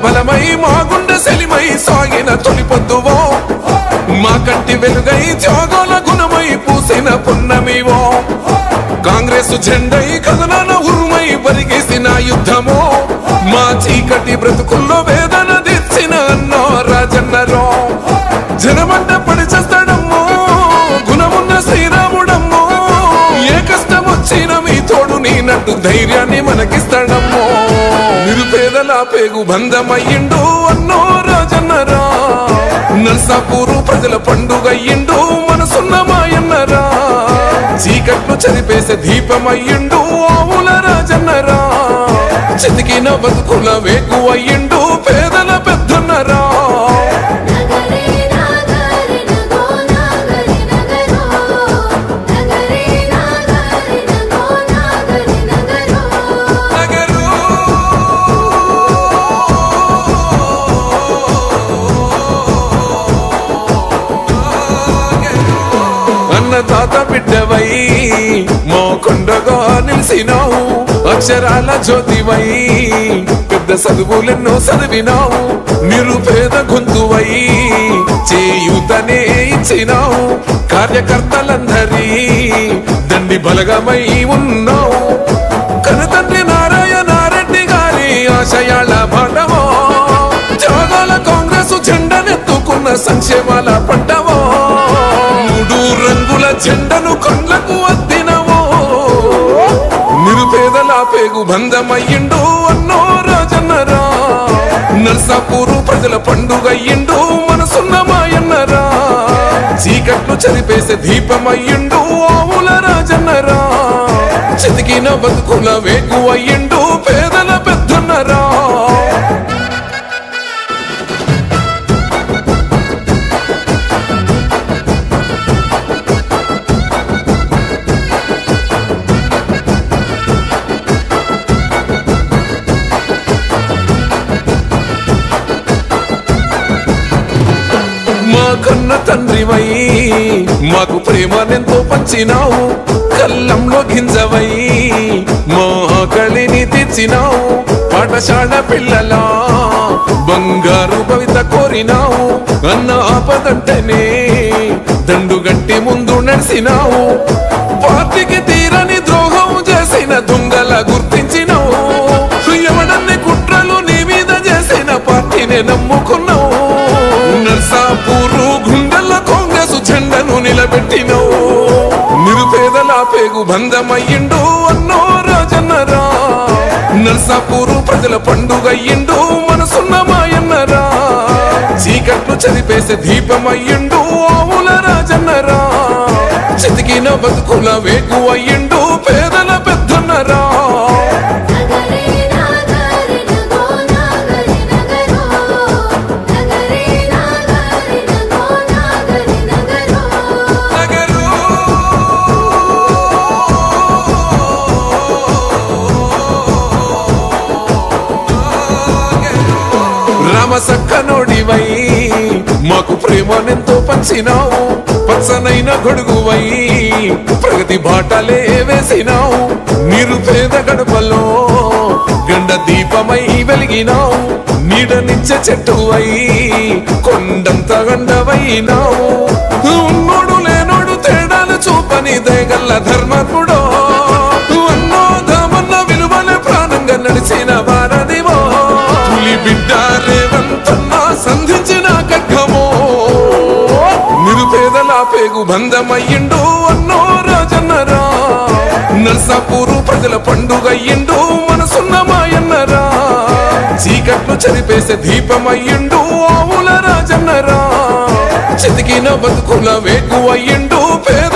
బలమై మా గుండె సెలిమై సాగిన తొలి పొద్దువో మా కంటి వెలుగై త్యాగాల గుణమై పూసిన పున్నమివో కాంగ్రెస్ జెండై కథనాన ఉరుమై పరిగేసిన యుద్ధమో మా చీకటి బ్రతుకుల్లో వేదన తెచ్చిన అన్నో రాజన్నరో జనమంట పడి చేస్తాడమ్మో గుణమున్న శ్రీరాముడమ్మో ఏ కష్టం వచ్చిన మీ తోడు నీనట్టు ధైర్యాన్ని మనకిస్తాడమ్మో నిరుపేదల పేగు బంధమయ్యిండు అన్నో రాజన్నరా నర్సాపూరు ప్రజల పండుగయ్యిండు మనసున్న మాయన్నరా చీకట్లు చదిపేసే దీపమయ్యిండు ఆవుల రాజన్నరా చితికిన బతుకుల వేగు అయ్యిండు పేదల పెద్దన్నరా తాత బిడ్డవై మోకొండగా నిలిసినావు అక్షరాల జ్యోతివై పెద్ద చదువులెన్నో చదివినావు నిరుపేద గొంతువై చేయూతనే ఇచ్చినావు కార్యకర్తలందరి దండి బలగమై ఉన్నావు కనతండ్రి నారాయణారెడ్డి గారి ఆశయాల బాటవో త్యాగాల కాంగ్రెస్ జెండనెత్తుకున్న సంక్షేమాల పంటవో మూడు రంగుల జెండను కళ్ళకు అద్దినవో నిరుపేదల పేగు బంధమయ్యిండు అన్నో రాజన్నరా నర్సాపూరు ప్రజల పండుగయ్యిండు మనసున్న మాయన్నరా చీకట్లు చదిపేసే దీపమయ్యిండు ఆవుల రాజన్నరా చితికిన బతుకుల వేగు అయ్యిండు పేదల పెద్దన్నరా కన్న తండ్రివై మాకు ప్రేమనెంతో పంచినావు కల్లంలో గింజవై మా ఆకలిని తెచ్చినావు పాఠశాల పిల్లల బంగారు భవిత కోరినావు అన్న ఆపదంటేనే దండుగట్టి ముందు నడిసినావు పార్టీకి తీరని ద్రోహం చేసిన దొంగల గుర్తించినావు ఎవడన్ని కుట్రలు నీ మీద చేసిన పార్టీని నమ్ముకున్నావు నర్సాపూరు గుండెల కాంగ్రెస్ జెండను నిలబెట్టినవు నిరుపేదల పేగు బంధమయ్యిండు అన్నో రాజన్నరా నర్సాపూరు ప్రజల పండుగయ్యిండు మనసున్న మాయన్నరా చీకట్లు చదిపేసే దీపమయ్యిండు ఆవుల రాజన్నరా చితికిన బతుకుల వేగు అయ్యిండు పేదల పెద్దన్నరా సక్కనోడివై మాకు ప్రేమనెంతో పంచినావు పచ్చనైన గొడుగువై ప్రగతి బాటలే వేసినావు నిరుపేద గడపలో గండ దీపమై వెలిగినావు నీడనిచ్చే చెట్టువై కొండంత గండవైనావు ఉన్నోడు లేనోడు తేడాలు చూపని దయగల్ల ధర్మకుడో అన్నో దామన్న విలువలే ప్రాణంగా నడిచిన వారదివో పులి బిడ్డ రేవంతన్నా సంధించిన ఖడ్గమో నిరుపేదల పేగు బంధమయ్యిండు అన్నో రాజన్నరా నర్సాపూరు ప్రజల పండుగయ్యిండు మనసున్న మాయన్నరా చీకట్లు చదిపేసే దీపమయ్యిండు ఆవుల రాజన్నరా చితికిన బతుకుల వేగు అయ్యిండు పేద